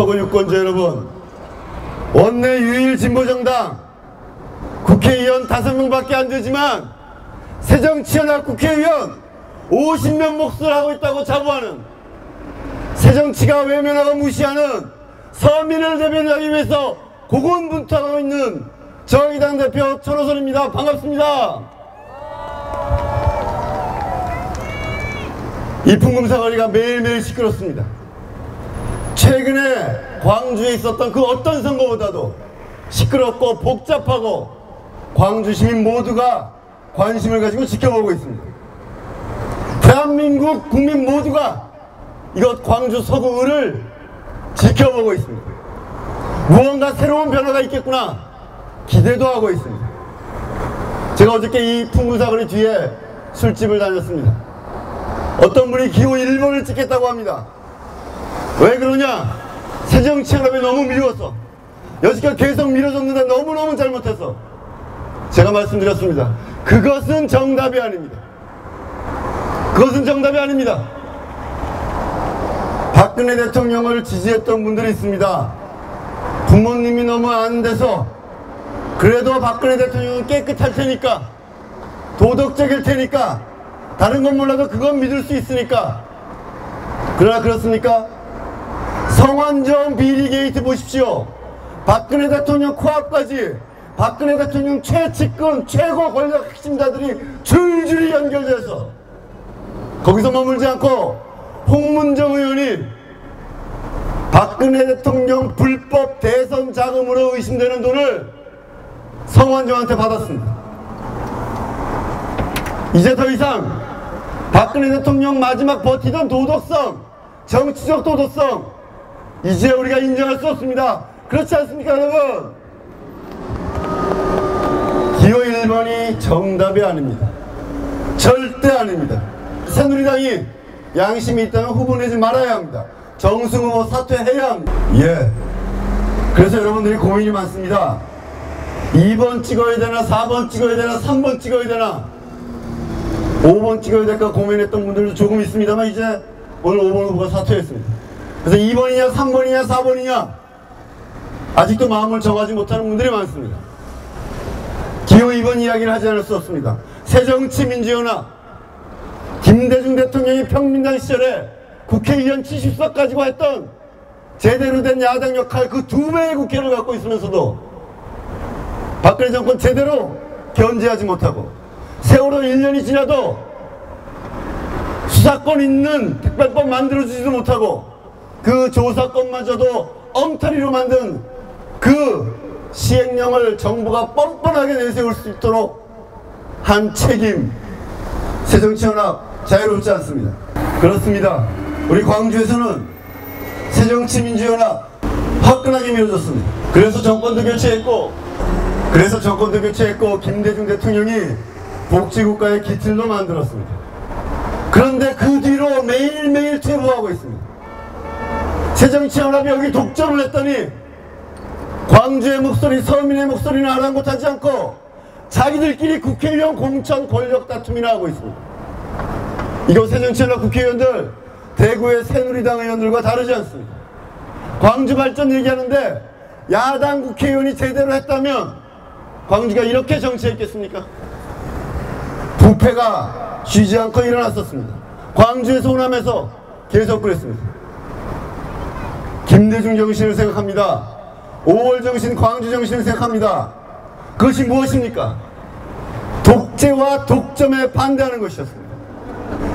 서구 유권자 여러분, 원내 유일 진보정당 국회의원 5명밖에 안 되지만 새정치연합 국회의원 50명 몫을 하고 있다고 자부하는, 새정치가 외면하고 무시하는 서민을 대변하기 위해서 고군분투하고 있는 정의당 대표 천호선입니다. 반갑습니다. 이 풍금사거리가 매일매일 시끄럽습니다. 최근에 광주에 있었던 그 어떤 선거보다도 시끄럽고 복잡하고 광주 시민 모두가 관심을 가지고 지켜보고 있습니다. 대한민국 국민 모두가 이곳 광주 서구를 지켜보고 있습니다. 무언가 새로운 변화가 있겠구나 기대도 하고 있습니다. 제가 어저께 이 풍금사거리 뒤에 술집을 다녔습니다. 어떤 분이 기호 1번을 찍겠다고 합니다. 왜 그러냐? 새정치연합이 너무 미워서, 여지껏 계속 밀어줬는데 너무너무 잘못해서. 제가 말씀드렸습니다. 그것은 정답이 아닙니다. 그것은 정답이 아닙니다. 박근혜 대통령을 지지했던 분들이 있습니다. 부모님이 너무 안 돼서 그래도 박근혜 대통령은 깨끗할 테니까, 도덕적일 테니까, 다른 건 몰라도 그건 믿을 수 있으니까. 그러나 그렇습니까? 성완종 비리 게이트 보십시오. 박근혜 대통령 코앞까지 박근혜 대통령 최측근 최고 권력 핵심자들이 줄줄이 연결돼서, 거기서 머물지 않고 홍문정 의원이 박근혜 대통령 불법 대선 자금으로 의심되는 돈을 성완종한테 받았습니다. 이제 더 이상 박근혜 대통령 마지막 버티던 도덕성, 정치적 도덕성, 이제 우리가 인정할 수 없습니다. 그렇지 않습니까, 여러분? 기호 1번이 정답이 아닙니다. 절대 아닙니다. 새누리당이 양심이 있다면 후보 내지 말아야 합니다. 정승 후보 사퇴해야 합니다. 예. 그래서 여러분들이 고민이 많습니다. 2번 찍어야 되나, 4번 찍어야 되나, 3번 찍어야 되나, 5번 찍어야 될까 고민했던 분들도 조금 있습니다만, 이제 오늘 5번 후보가 사퇴했습니다. 그래서 2번이냐 3번이냐 4번이냐 아직도 마음을 정하지 못하는 분들이 많습니다. 기호 2번 이야기를 하지 않을 수 없습니다. 새정치민주연합, 김대중 대통령이 평민당 시절에 국회의원 70석 가지고 했던 제대로 된 야당 역할, 그 2배의 국회를 갖고 있으면서도 박근혜 정권 제대로 견제하지 못하고, 세월호 1년이 지나도 수사권 있는 특별법 만들어주지도 못하고, 그 조사권마저도 엉터리로 만든 그 시행령을 정부가 뻔뻔하게 내세울 수 있도록 한 책임, 새정치연합 자유롭지 않습니다. 그렇습니다. 우리 광주에서는 새정치민주연합 화끈하게 밀어줬습니다. 그래서 정권도 교체했고 김대중 대통령이 복지국가의 기틀도 만들었습니다. 그런데 그 뒤로 매일매일 퇴보하고 있습니다. 새정치연합이 여기 독점을 했더니 광주의 목소리, 서민의 목소리는 아랑곳하지 않고 자기들끼리 국회의원 공천 권력 다툼이나 하고 있습니다. 이거 새정치연합 국회의원들 대구의 새누리당 의원들과 다르지 않습니다. 광주 발전 얘기하는데 야당 국회의원이 제대로 했다면 광주가 이렇게 정치했겠습니까? 부패가 쉬지 않고 일어났었습니다. 광주에서 호남에서 계속 그랬습니다. 김대중 정신을 생각합니다. 5월 정신, 광주 정신을 생각합니다. 그것이 무엇입니까? 독재와 독점에 반대하는 것이었습니다.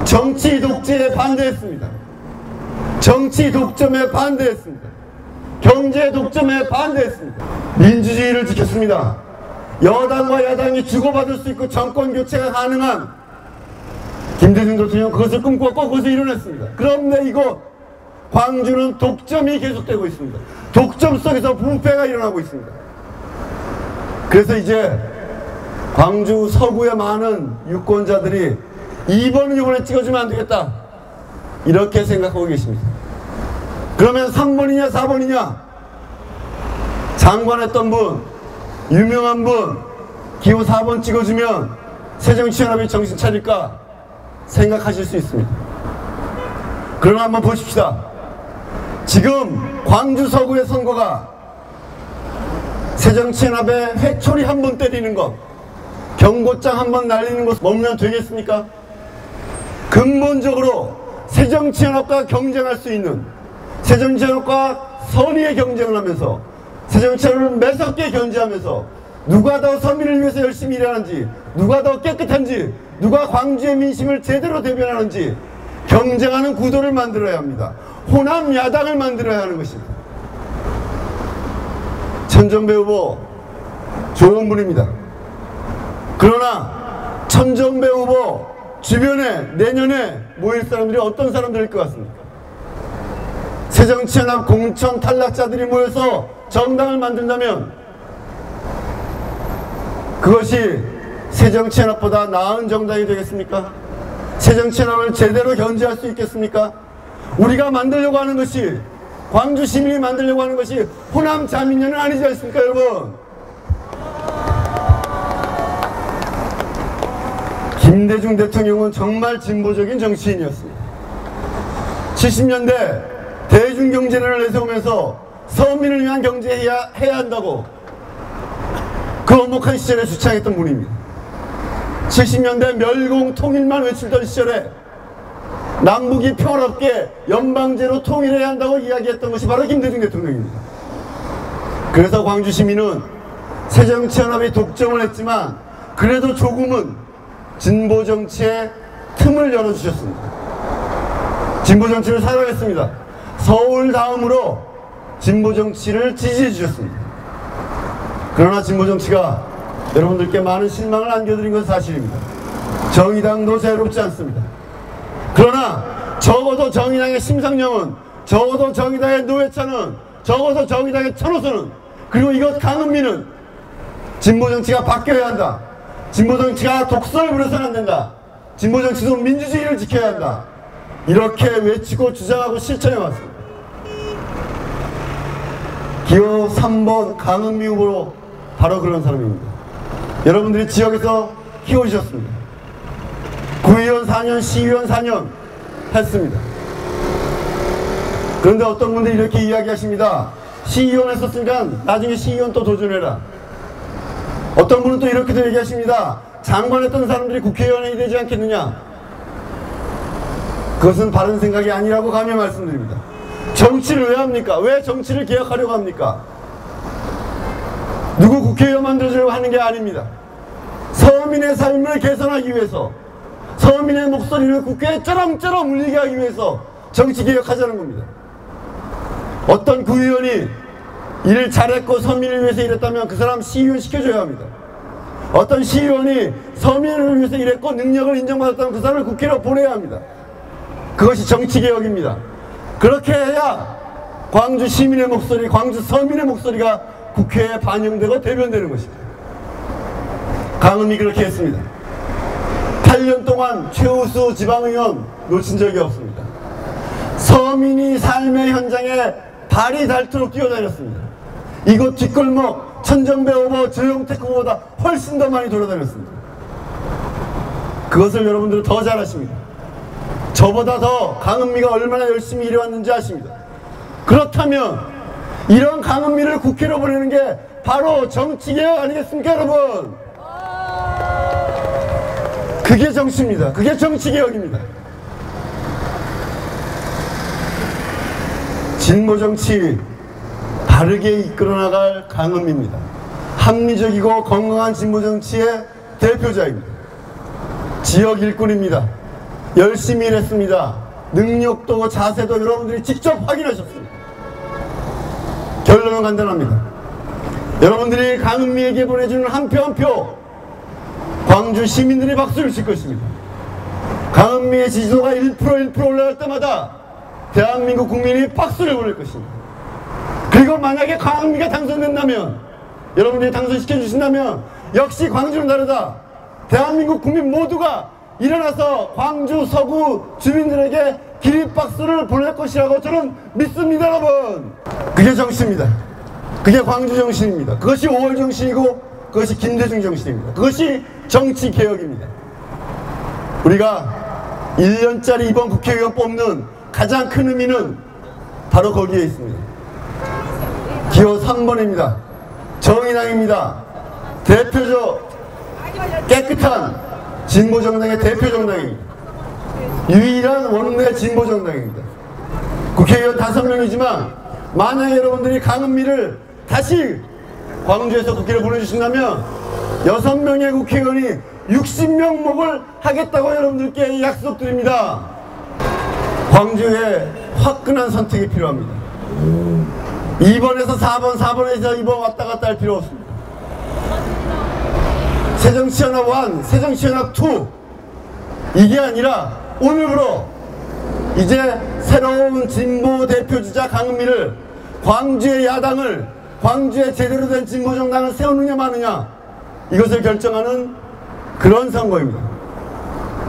정치 독재에 반대했습니다. 정치 독점에 반대했습니다. 경제 독점에 반대했습니다. 민주주의를 지켰습니다. 여당과 야당이 주고받을 수 있고 정권 교체가 가능한, 김대중 대통령 그것을 꿈꿨고 그것을 이뤄냈습니다. 그런데 이곳 광주는 독점이 계속되고 있습니다. 독점 속에서 부패가 일어나고 있습니다. 그래서 이제 광주 서구의 많은 유권자들이 2번은 이번에 찍어주면 안 되겠다 이렇게 생각하고 계십니다. 그러면 3번이냐 4번이냐, 장관했던 분, 유명한 분 기호 4번 찍어주면 새정치연합이 정신 차릴까 생각하실 수 있습니다. 그러나 한번 보십시다. 지금 광주 서구의 선거가 새정치연합의 회초리 한 번 때리는 것, 경고장 한 번 날리는 것 먹으면 되겠습니까? 근본적으로 새정치연합과 경쟁할 수 있는, 새정치연합과 선의의 경쟁을 하면서 새정치연합을 매섭게 견제하면서 누가 더 서민을 위해서 열심히 일하는지, 누가 더 깨끗한지, 누가 광주의 민심을 제대로 대변하는지 경쟁하는 구도를 만들어야 합니다. 호남 야당을 만들어야 하는 것입니다. 천정배 후보 좋은 분입니다. 그러나 천정배 후보 주변에 내년에 모일 사람들이 어떤 사람들일 것 같습니까? 새정치연합 공천 탈락자들이 모여서 정당을 만든다면 그것이 새정치연합보다 나은 정당이 되겠습니까? 새정치연합을 제대로 견제할 수 있겠습니까? 우리가 만들려고 하는 것이, 광주 시민이 만들려고 하는 것이 호남 자민련은 아니지 않습니까, 여러분? 김대중 대통령은 정말 진보적인 정치인이었습니다. 70년대 대중경제론을 내세우면서 서민을 위한 경제해야 한다고 그 엄혹한 시절에 주창했던 분입니다. 70년대 멸공 통일만 외칠던 시절에 남북이 평화롭게 연방제로 통일해야 한다고 이야기했던 것이 바로 김대중 대통령입니다. 그래서 광주 시민은 새정치연합이 독점을 했지만 그래도 조금은 진보 정치에 틈을 열어주셨습니다. 진보 정치를 사랑했습니다. 서울 다음으로 진보 정치를 지지해 주셨습니다. 그러나 진보 정치가 여러분들께 많은 실망을 안겨드린 건 사실입니다. 정의당도 자유롭지 않습니다. 그러나 적어도 정의당의 심상정은, 적어도 정의당의 노회찬은, 적어도 정의당의 천호선은, 그리고 이것 강은미는 진보 정치가 바뀌어야 한다. 진보 정치가 독설 부려서는 안 된다. 진보 정치도 민주주의를 지켜야 한다. 이렇게 외치고 주장하고 실천해 왔습니다. 기호 3번 강은미 후보로 바로 그런 사람입니다. 여러분들이 지역에서 키워주셨습니다. 구의원 4년, 시의원 4년 했습니다. 그런데 어떤 분들이 이렇게 이야기하십니다. 시의원 했었으니까 나중에 시의원 또 도전해라. 어떤 분은 또 이렇게도 얘기하십니다. 장관했던 사람들이 국회의원이 되지 않겠느냐. 그것은 바른 생각이 아니라고 감히 말씀드립니다. 정치를 왜 합니까? 왜 정치를 개혁하려고 합니까? 누구 국회의원 만들어주려고 하는 게 아닙니다. 서민의 삶을 개선하기 위해서, 서민의 목소리를 국회에 쩌렁쩌렁 울리게 하기 위해서 정치 개혁하자는 겁니다. 어떤 구의원이 일을 잘했고 서민을 위해서 일했다면 그 사람 시의원 시켜줘야 합니다. 어떤 시의원이 서민을 위해서 일했고 능력을 인정받았다면 그 사람을 국회로 보내야 합니다. 그것이 정치개혁입니다. 그렇게 해야 광주 시민의 목소리, 광주 서민의 목소리가 국회에 반영되고 대변되는 것입니다. 강은미 그렇게 했습니다. 8년 동안 최우수 지방의원 놓친 적이 없습니다. 서민이 삶의 현장에 발이 닳도록 뛰어다녔습니다. 이곳 뒷골목 천정배 후보, 조영택 후보보다 훨씬 더 많이 돌아다녔습니다. 그것을 여러분들은 더 잘 아십니다. 저보다 더 강은미가 얼마나 열심히 일해왔는지 아십니다. 그렇다면 이런 강은미를 국회로 보내는 게 바로 정치개혁 아니겠습니까, 여러분? 그게 정치입니다. 그게 정치개혁입니다. 진보정치 바르게 이끌어나갈 강은미입니다. 합리적이고 건강한 진보정치의 대표자입니다. 지역 일꾼입니다. 열심히 일했습니다. 능력도 자세도 여러분들이 직접 확인하셨습니다. 결론은 간단합니다. 여러분들이 강은미에게 보내주는 한 표 한 표 광주 시민들이 박수를 칠 것입니다. 강은미의 지지도가 1% 올라갈 때마다 대한민국 국민이 박수를 보낼 것입니다. 그리고 만약에 강은미가 당선된다면, 여러분들이 당선시켜 주신다면 역시 광주는 다르다. 대한민국 국민 모두가 일어나서 광주 서구 주민들에게 기립박수를 보낼 것이라고 저는 믿습니다, 여러분. 그게 정치입니다. 그게 광주 정신입니다. 그것이 5월 정신이고 그것이 김대중 정신입니다. 그것이 정치개혁입니다. 우리가 1년짜리 이번 국회의원 뽑는 가장 큰 의미는 바로 거기에 있습니다. 기호 3번입니다. 정의당입니다. 대표적 깨끗한 진보정당의 대표정당입니다. 유일한 원내 진보정당입니다. 국회의원 5명이지만 만약에 여러분들이 강은미를 다시 광주에서 국회를 보내주신다면 6명의 국회의원이 60명 목을 하겠다고 여러분들께 약속드립니다. 광주에 화끈한 선택이 필요합니다. 2번에서 4번, 4번에서 2번 왔다 갔다 할 필요 없습니다. 새정치연합 1, 새정치연합 2 이게 아니라 오늘부로 이제 새로운 진보 대표주자 강은미를 광주의 야당을 광주에 제대로 된 진보정당을 세우느냐 마느냐 이것을 결정하는 그런 선거입니다.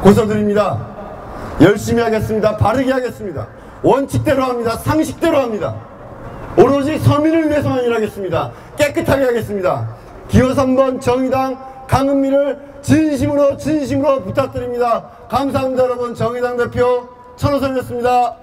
고소드립니다. 열심히 하겠습니다. 바르게 하겠습니다. 원칙대로 합니다. 상식대로 합니다. 오로지 서민을 위해서만 일하겠습니다. 깨끗하게 하겠습니다. 기호 3번 정의당 강은미를 진심으로 부탁드립니다. 감사합니다. 여러분. 정의당 대표 천호선이었습니다.